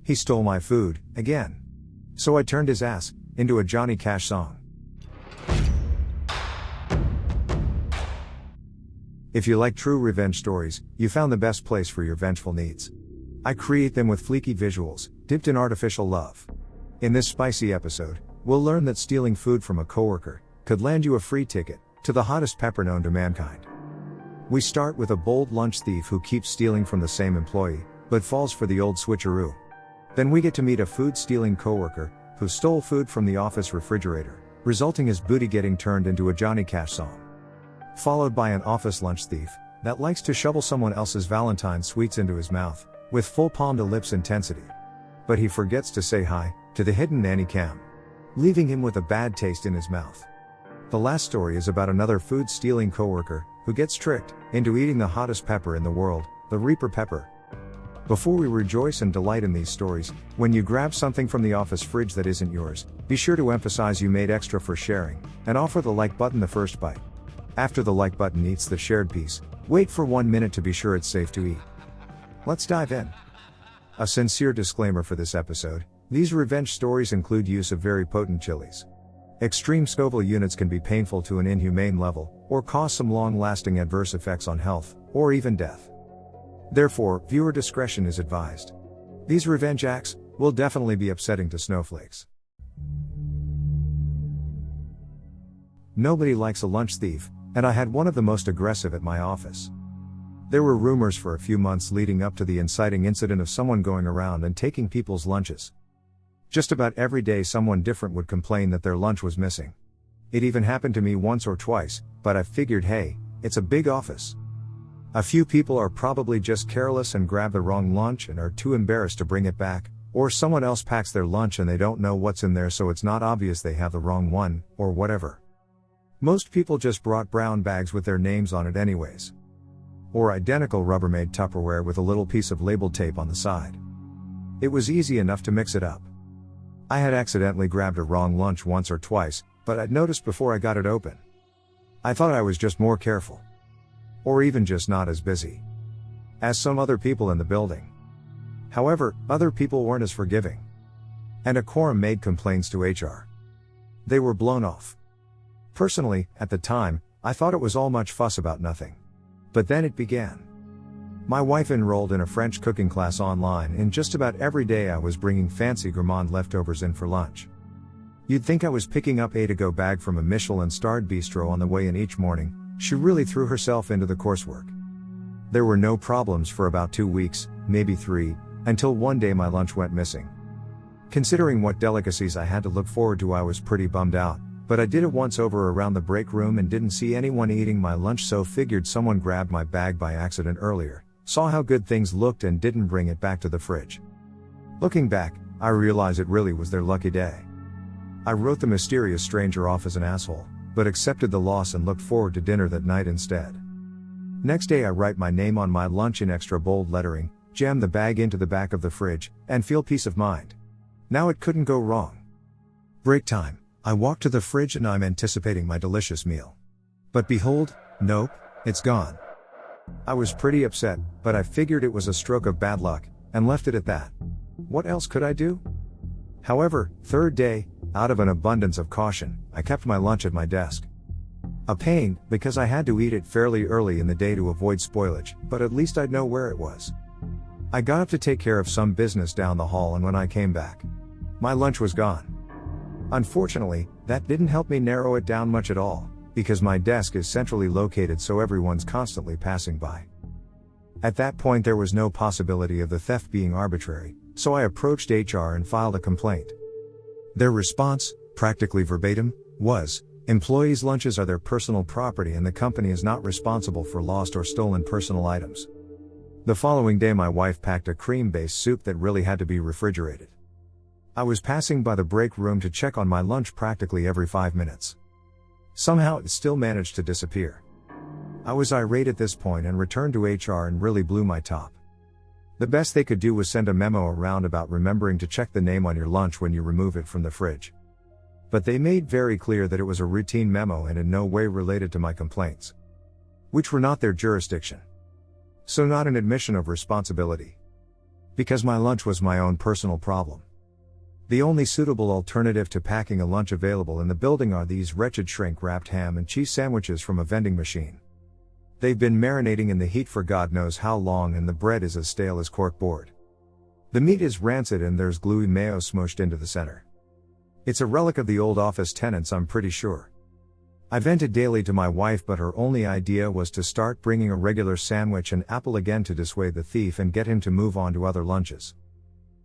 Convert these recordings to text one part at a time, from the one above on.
He stole my food, again. So I turned his ass into a Johnny Cash song. If you like true revenge stories, you found the best place for your vengeful needs. I create them with fleeky visuals, dipped in artificial love. In this spicy episode, we'll learn that stealing food from a coworker could land you a free ticket to the hottest pepper known to mankind. We start with a bold lunch thief who keeps stealing from the same employee, but falls for the old switcheroo. Then we get to meet a food-stealing coworker who stole food from the office refrigerator, resulting his booty getting turned into a Johnny Cash song. Followed by an office lunch thief that likes to shovel someone else's Valentine's sweets into his mouth with full palm to lips intensity. But he forgets to say hi to the hidden nanny cam, leaving him with a bad taste in his mouth. The last story is about another food-stealing coworker who gets tricked into eating the hottest pepper in the world, the Reaper pepper. Before we rejoice and delight in these stories, when you grab something from the office fridge that isn't yours, be sure to emphasize you made extra for sharing, and offer the like button the first bite. After the like button eats the shared piece, wait for 1 minute to be sure it's safe to eat. Let's dive in. A sincere disclaimer for this episode: these revenge stories include use of very potent chilies. Extreme Scoville units can be painful to an inhumane level, or cause some long-lasting adverse effects on health, or even death. Therefore, viewer discretion is advised. These revenge acts will definitely be upsetting to snowflakes. Nobody likes a lunch thief, and I had one of the most aggressive at my office. There were rumors for a few months leading up to the inciting incident of someone going around and taking people's lunches. Just about every day someone different would complain that their lunch was missing. It even happened to me once or twice, but I figured, hey, it's a big office. A few people are probably just careless and grab the wrong lunch and are too embarrassed to bring it back, or someone else packs their lunch and they don't know what's in there, so it's not obvious they have the wrong one, or whatever. Most people just brought brown bags with their names on it anyways. Or identical Rubbermaid Tupperware with a little piece of label tape on the side. It was easy enough to mix it up. I had accidentally grabbed a wrong lunch once or twice, but I'd noticed before I got it open. I thought I was just more careful. Or even just not as busy as some other people in the building. However, other people weren't as forgiving. And a quorum made complaints to HR. They were blown off. Personally, at the time, I thought it was all much fuss about nothing. But then it began. My wife enrolled in a French cooking class online, and just about every day I was bringing fancy gourmand leftovers in for lunch. You'd think I was picking up a to-go bag from a Michelin-starred bistro on the way in each morning. She really threw herself into the coursework. There were no problems for about 2 weeks, maybe 3, until one day my lunch went missing. Considering what delicacies I had to look forward to, I was pretty bummed out, but I did it once over around the break room and didn't see anyone eating my lunch, so figured someone grabbed my bag by accident earlier, saw how good things looked and didn't bring it back to the fridge. Looking back, I realize it really was their lucky day. I wrote the mysterious stranger off as an asshole, but accepted the loss and looked forward to dinner that night instead. Next day I write my name on my lunch in extra bold lettering, jam the bag into the back of the fridge, and feel peace of mind. Now it couldn't go wrong. Break time, I walk to the fridge and I'm anticipating my delicious meal. But behold, nope, it's gone. I was pretty upset, but I figured it was a stroke of bad luck, and left it at that. What else could I do? However, third day, out of an abundance of caution, I kept my lunch at my desk. A pain, because I had to eat it fairly early in the day to avoid spoilage, but at least I'd know where it was. I got up to take care of some business down the hall, and when I came back, my lunch was gone. Unfortunately, that didn't help me narrow it down much at all, because my desk is centrally located, so everyone's constantly passing by. At that point there was no possibility of the theft being arbitrary, so I approached HR and filed a complaint. Their response, practically verbatim, was, "Employees' lunches are their personal property and the company is not responsible for lost or stolen personal items." The following day my wife packed a cream-based soup that really had to be refrigerated. I was passing by the break room to check on my lunch practically every 5 minutes. Somehow it still managed to disappear. I was irate at this point and returned to HR and really blew my top. The best they could do was send a memo around about remembering to check the name on your lunch when you remove it from the fridge. But they made very clear that it was a routine memo and in no way related to my complaints, which were not their jurisdiction. So not an admission of responsibility. Because my lunch was my own personal problem. The only suitable alternative to packing a lunch available in the building are these wretched shrink-wrapped ham and cheese sandwiches from a vending machine. They've been marinating in the heat for God knows how long, and the bread is as stale as corkboard. The meat is rancid and there's gluey mayo smooshed into the center. It's a relic of the old office tenants, I'm pretty sure. I vented daily to my wife, but her only idea was to start bringing a regular sandwich and apple again to dissuade the thief and get him to move on to other lunches.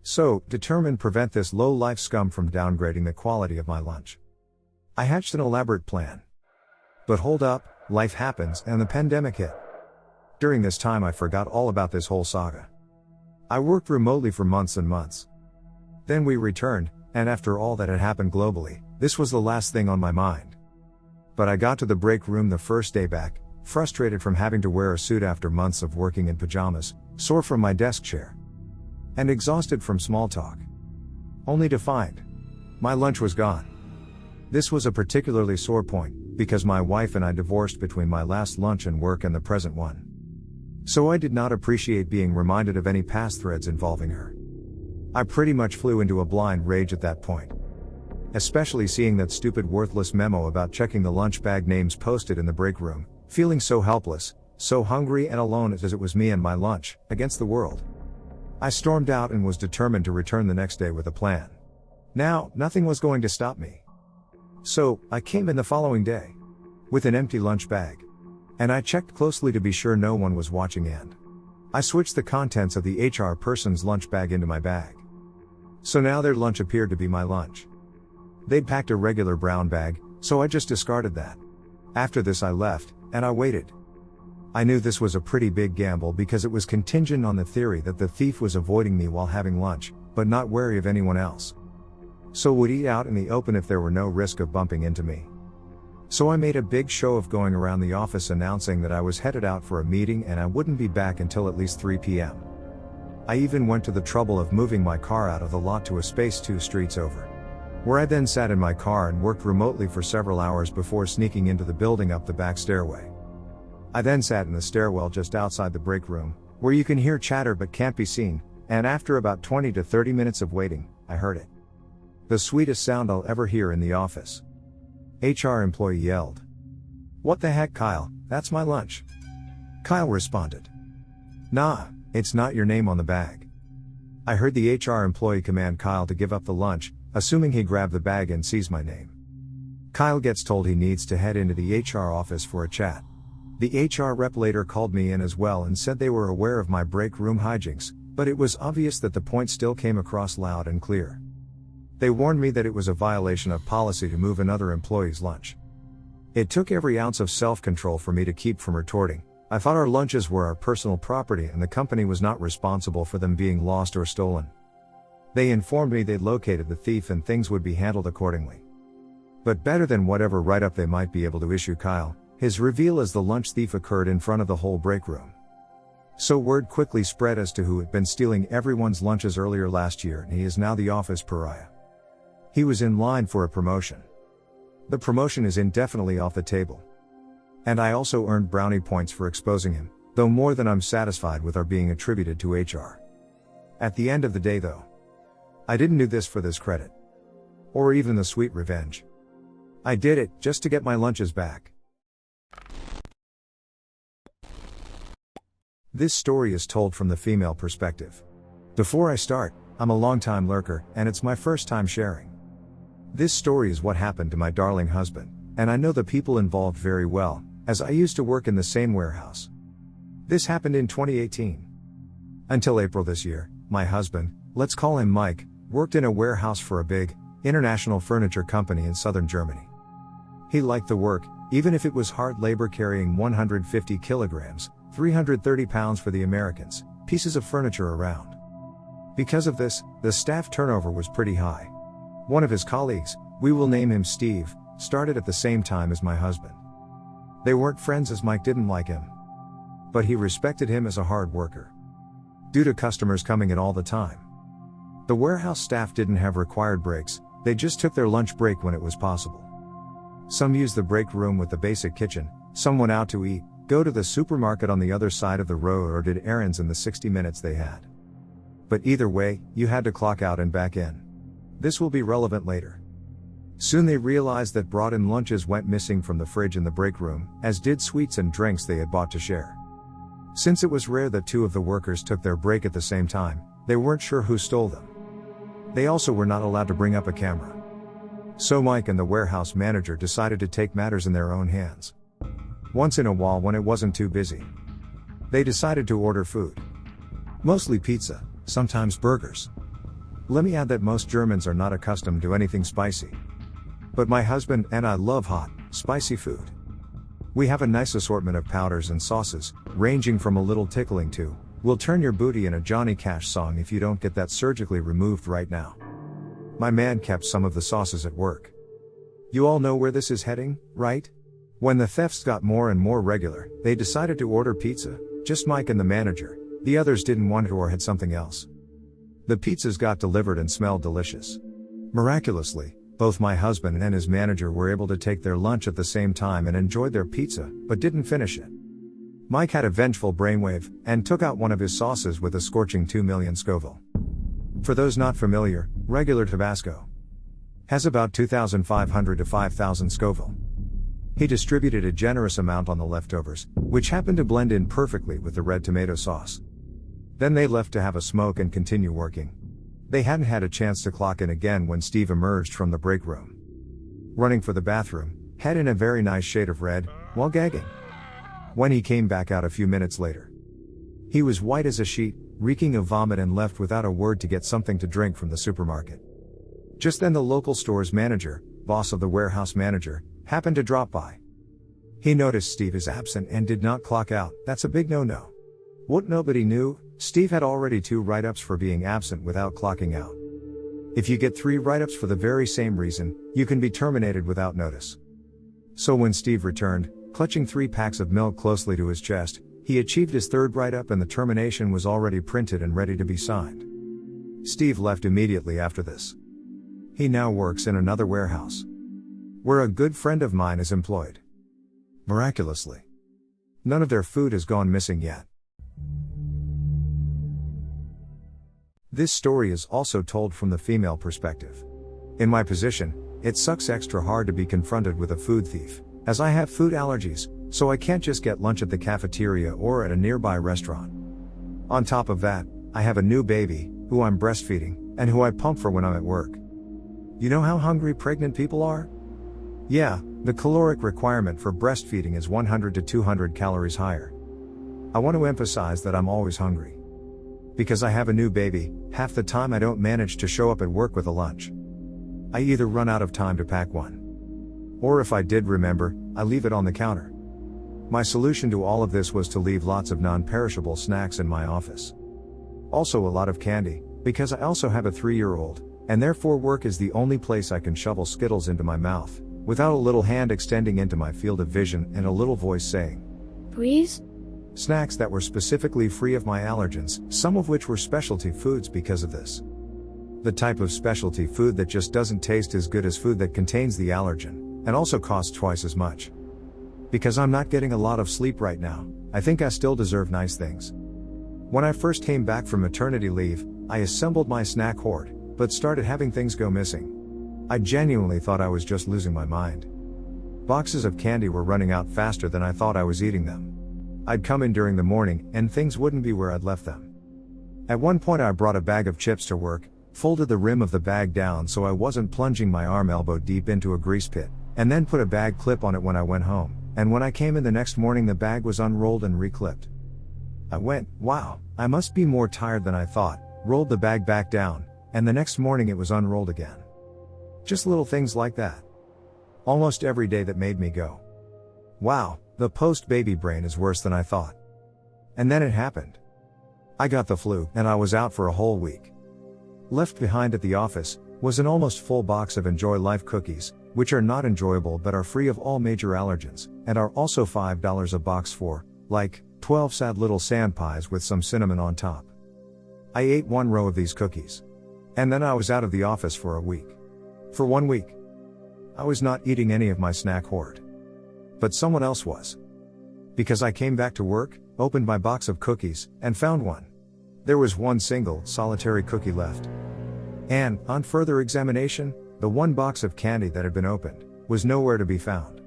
So, determined to prevent this low-life scum from downgrading the quality of my lunch, I hatched an elaborate plan. But hold up, life happens and the pandemic hit. During this time I forgot all about this whole saga. I worked remotely for months and months. Then we returned, and after all that had happened globally, this was the last thing on my mind. But I got to the break room the first day back, frustrated from having to wear a suit after months of working in pajamas, sore from my desk chair, and exhausted from small talk. Only to find my lunch was gone. This was a particularly sore point, because my wife and I divorced between my last lunch and work and the present one. So I did not appreciate being reminded of any past threads involving her. I pretty much flew into a blind rage at that point. Especially seeing that stupid worthless memo about checking the lunch bag names posted in the break room, feeling so helpless, so hungry and alone as it was me and my lunch, against the world. I stormed out and was determined to return the next day with a plan. Now, nothing was going to stop me. So, I came in the following day, with an empty lunch bag. And I checked closely to be sure no one was watching, and I switched the contents of the HR person's lunch bag into my bag. So now their lunch appeared to be my lunch. They'd packed a regular brown bag, so I just discarded that. After this I left, and I waited. I knew this was a pretty big gamble because it was contingent on the theory that the thief was avoiding me while having lunch, but not wary of anyone else. So would eat out in the open if there were no risk of bumping into me. So I made a big show of going around the office announcing that I was headed out for a meeting and I wouldn't be back until at least 3 p.m. I even went to the trouble of moving my car out of the lot to a space 2 streets over, where I then sat in my car and worked remotely for several hours before sneaking into the building up the back stairway. I then sat in the stairwell just outside the break room, where you can hear chatter but can't be seen, and after about 20 to 30 minutes of waiting, I heard it. The sweetest sound I'll ever hear in the office. HR employee yelled, "What the heck, Kyle, that's my lunch." Kyle responded, "Nah, it's not your name on the bag." I heard the HR employee command Kyle to give up the lunch, assuming he grabbed the bag and sees my name. Kyle gets told he needs to head into the HR office for a chat. The HR rep later called me in as well and said they were aware of my break room hijinks, but it was obvious that the point still came across loud and clear. They warned me that it was a violation of policy to move another employee's lunch. It took every ounce of self-control for me to keep from retorting, "I thought our lunches were our personal property and the company was not responsible for them being lost or stolen." They informed me they'd located the thief and things would be handled accordingly. But better than whatever write-up they might be able to issue Kyle, his reveal as the lunch thief occurred in front of the whole break room. So word quickly spread as to who had been stealing everyone's lunches earlier last year, and he is now the office pariah. He was in line for a promotion. The promotion is indefinitely off the table. And I also earned brownie points for exposing him, though more than I'm satisfied with are being attributed to HR. At the end of the day though, I didn't do this for this credit. Or even the sweet revenge. I did it just to get my lunches back. This story is told from the female perspective. Before I start, I'm a long-time lurker, and it's my first time sharing. This story is what happened to my darling husband, and I know the people involved very well, as I used to work in the same warehouse. This happened in 2018. Until April this year, my husband, let's call him Mike, worked in a warehouse for a big, international furniture company in southern Germany. He liked the work, even if it was hard labor carrying 150 kilograms, 330 pounds for the Americans, pieces of furniture around. Because of this, the staff turnover was pretty high. One of his colleagues, we will name him Steve, started at the same time as my husband. They weren't friends as Mike didn't like him. But he respected him as a hard worker. Due to customers coming in all the time, the warehouse staff didn't have required breaks, they just took their lunch break when it was possible. Some used the break room with the basic kitchen, some went out to eat, go to the supermarket on the other side of the road, or did errands in the 60 minutes they had. But either way, you had to clock out and back in. This will be relevant later. Soon they realized that brought-in lunches went missing from the fridge in the break room, as did sweets and drinks they had bought to share. Since it was rare that two of the workers took their break at the same time, they weren't sure who stole them. They also were not allowed to bring up a camera. So Mike and the warehouse manager decided to take matters in their own hands. Once in a while, when it wasn't too busy, they decided to order food. Mostly pizza, sometimes burgers. Let me add that most Germans are not accustomed to anything spicy. But my husband and I love hot, spicy food. We have a nice assortment of powders and sauces, ranging from a little tickling to, "We'll turn your booty in a Johnny Cash song if you don't get that surgically removed right now." My man kept some of the sauces at work. You all know where this is heading, right? When the thefts got more and more regular, they decided to order pizza, just Mike and the manager. The others didn't want it or had something else. The pizzas got delivered and smelled delicious. Miraculously, both my husband and his manager were able to take their lunch at the same time and enjoyed their pizza, but didn't finish it. Mike had a vengeful brainwave, and took out one of his sauces with a scorching 2 million Scoville. For those not familiar, regular Tabasco has about 2,500 to 5,000 Scoville. He distributed a generous amount on the leftovers, which happened to blend in perfectly with the red tomato sauce. Then they left to have a smoke and continue working. They hadn't had a chance to clock in again when Steve emerged from the break room, running for the bathroom, head in a very nice shade of red, while gagging. When he came back out a few minutes later, he was white as a sheet, reeking of vomit, and left without a word to get something to drink from the supermarket. Just then the local store's manager, boss of the warehouse manager, happened to drop by. He noticed Steve is absent and did not clock out. That's a big no-no. What nobody knew, Steve had already 2 write-ups for being absent without clocking out. If you get 3 write-ups for the very same reason, you can be terminated without notice. So when Steve returned, clutching 3 packs of milk closely to his chest, he achieved his 3rd write-up and the termination was already printed and ready to be signed. Steve left immediately after this. He now works in another warehouse, where a good friend of mine is employed. Miraculously, none of their food has gone missing yet. This story is also told from the female perspective. In my position, it sucks extra hard to be confronted with a food thief, as I have food allergies, so I can't just get lunch at the cafeteria or at a nearby restaurant. On top of that, I have a new baby, who I'm breastfeeding, and who I pump for when I'm at work. You know how hungry pregnant people are? Yeah, the caloric requirement for breastfeeding is 100 to 200 calories higher. I want to emphasize that I'm always hungry. Because I have a new baby, half the time I don't manage to show up at work with a lunch. I either run out of time to pack one, or if I did remember, I leave it on the counter. My solution to all of this was to leave lots of non-perishable snacks in my office. Also a lot of candy, because I also have a 3-year-old, and therefore work is the only place I can shovel Skittles into my mouth, without a little hand extending into my field of vision and a little voice saying, "Please?" Snacks that were specifically free of my allergens, some of which were specialty foods because of this. The type of specialty food that just doesn't taste as good as food that contains the allergen, and also costs twice as much. Because I'm not getting a lot of sleep right now, I think I still deserve nice things. When I first came back from maternity leave, I assembled my snack hoard, but started having things go missing. I genuinely thought I was just losing my mind. Boxes of candy were running out faster than I thought I was eating them. I'd come in during the morning, and things wouldn't be where I'd left them. At one point I brought a bag of chips to work, folded the rim of the bag down so I wasn't plunging my arm elbow deep into a grease pit, and then put a bag clip on it when I went home, and when I came in the next morning the bag was unrolled and reclipped. I went, wow, I must be more tired than I thought, rolled the bag back down, and the next morning it was unrolled again. Just little things like that. Almost every day that made me go, wow, the post-baby brain is worse than I thought. And then it happened. I got the flu, and I was out for a whole week. Left behind at the office was an almost full box of Enjoy Life cookies, which are not enjoyable but are free of all major allergens, and are also $5 a box for, like, 12 sad little sand pies with some cinnamon on top. I ate 1 row of these cookies. And then I was out of the office for a week. For 1 week. I was not eating any of my snack hoard. But someone else was. Because I came back to work, opened my box of cookies, and found one. There was one single, solitary cookie left. And, on further examination, the one box of candy that had been opened was nowhere to be found.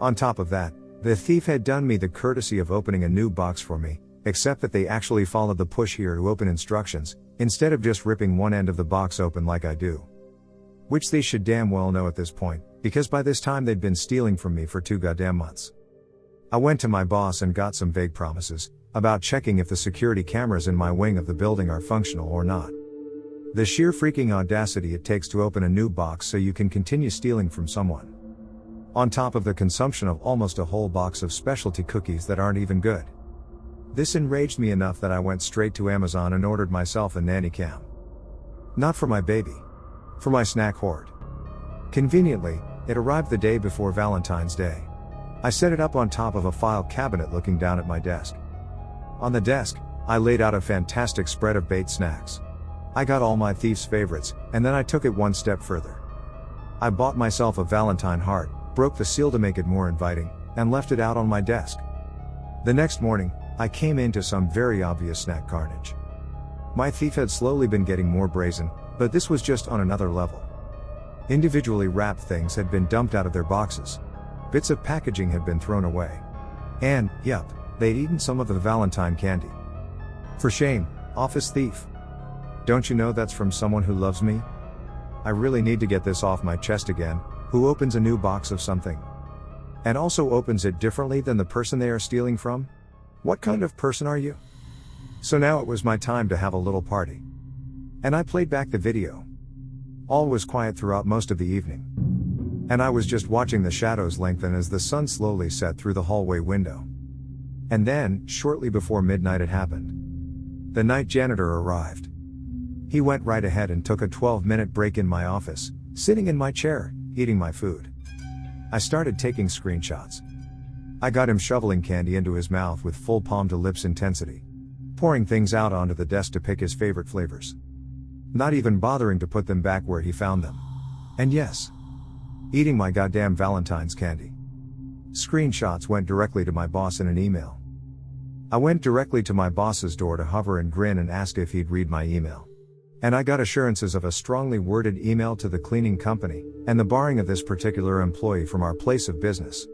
On top of that, the thief had done me the courtesy of opening a new box for me, except that they actually followed the push here to open instructions, instead of just ripping one end of the box open like I do. Which they should damn well know at this point, because by this time they'd been stealing from me for 2 goddamn months. I went to my boss and got some vague promises about checking if the security cameras in my wing of the building are functional or not. The sheer freaking audacity it takes to open a new box so you can continue stealing from someone. On top of the consumption of almost a whole box of specialty cookies that aren't even good. This enraged me enough that I went straight to Amazon and ordered myself a nanny cam. Not for my baby. For my snack hoard. Conveniently, it arrived the day before Valentine's Day. I set it up on top of a file cabinet looking down at my desk. On the desk, I laid out a fantastic spread of baked snacks. I got all my thief's favorites, and then I took it one step further. I bought myself a Valentine heart, broke the seal to make it more inviting, and left it out on my desk. The next morning, I came into some very obvious snack carnage. My thief had slowly been getting more brazen, but this was just on another level. Individually wrapped things had been dumped out of their boxes. Bits of packaging had been thrown away. And, yup, they'd eaten some of the Valentine candy. For shame, office thief. Don't you know that's from someone who loves me? I really need to get this off my chest again. Who opens a new box of something? And also opens it differently than the person they are stealing from? What kind of person are you? So now it was my time to have a little party. And I played back the video. All was quiet throughout most of the evening. And I was just watching the shadows lengthen as the sun slowly set through the hallway window. And then, shortly before midnight it happened. The night janitor arrived. He went right ahead and took a 12-minute break in my office, sitting in my chair, eating my food. I started taking screenshots. I got him shoveling candy into his mouth with full palm to lips intensity. Pouring things out onto the desk to pick his favorite flavors. Not even bothering to put them back where he found them. And yes, eating my goddamn Valentine's candy. Screenshots went directly to my boss in an email. I went directly to my boss's door to hover and grin and asked if he'd read my email. And I got assurances of a strongly worded email to the cleaning company, and the barring of this particular employee from our place of business.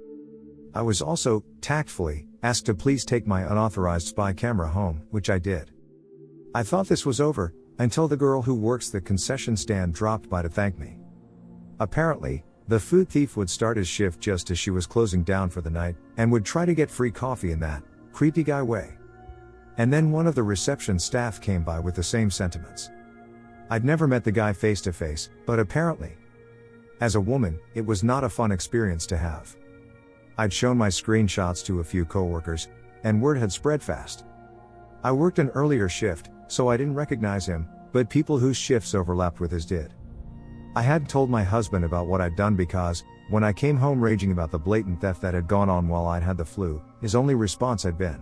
I was also, tactfully, asked to please take my unauthorized spy camera home, which I did. I thought this was over, until the girl who works the concession stand dropped by to thank me. Apparently, the food thief would start his shift just as she was closing down for the night, and would try to get free coffee in that creepy guy way. And then one of the reception staff came by with the same sentiments. I'd never met the guy face to face, but apparently, as a woman, it was not a fun experience to have. I'd shown my screenshots to a few coworkers, and word had spread fast. I worked an earlier shift, so I didn't recognize him, but people whose shifts overlapped with his did. I hadn't told my husband about what I'd done because, when I came home raging about the blatant theft that had gone on while I'd had the flu, his only response had been,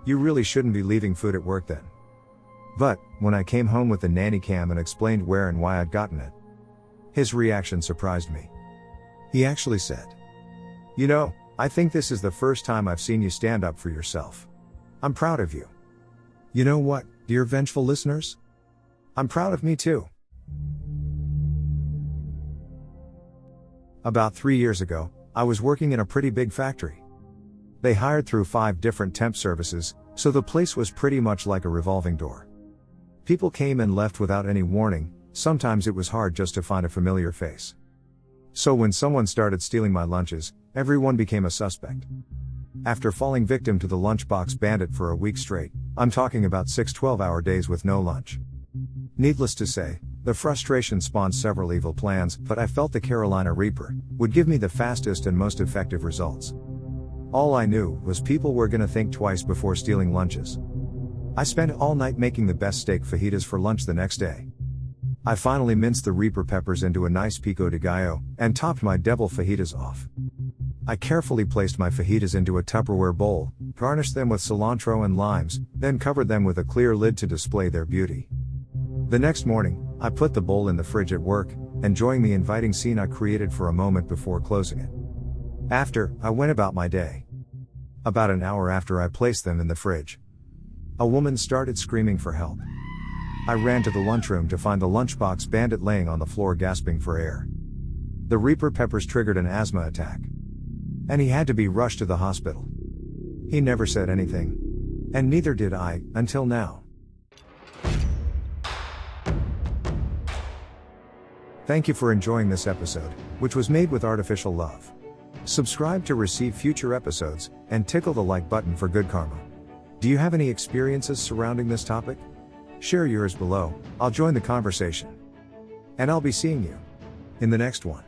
"You really shouldn't be leaving food at work then." But, when I came home with the nanny cam and explained where and why I'd gotten it, his reaction surprised me. He actually said, "You know, I think this is the first time I've seen you stand up for yourself. I'm proud of you." You know what, dear vengeful listeners? I'm proud of me too. About 3 years ago, I was working in a pretty big factory. They hired through 5 different temp services, so the place was pretty much like a revolving door. People came and left without any warning, sometimes it was hard just to find a familiar face. So when someone started stealing my lunches, everyone became a suspect. After falling victim to the lunchbox bandit for a week straight, I'm talking about 6 12-hour days with no lunch. Needless to say, the frustration spawned several evil plans, but I felt the Carolina Reaper would give me the fastest and most effective results. All I knew was people were gonna think twice before stealing lunches. I spent all night making the best steak fajitas for lunch the next day. I finally minced the Reaper peppers into a nice pico de gallo, and topped my devil fajitas off. I carefully placed my fajitas into a Tupperware bowl, garnished them with cilantro and limes, then covered them with a clear lid to display their beauty. The next morning, I put the bowl in the fridge at work, enjoying the inviting scene I created for a moment before closing it. After, I went about my day. About an hour after I placed them in the fridge, A woman started screaming for help. I ran to the lunchroom to find the lunchbox bandit laying on the floor gasping for air. The Reaper peppers triggered an asthma attack, and he had to be rushed to the hospital. He never said anything. And neither did I, until now. Thank you for enjoying this episode, which was made with artificial love. Subscribe to receive future episodes, and tickle the like button for good karma. Do you have any experiences surrounding this topic? Share yours below, I'll join the conversation. And I'll be seeing you in the next one.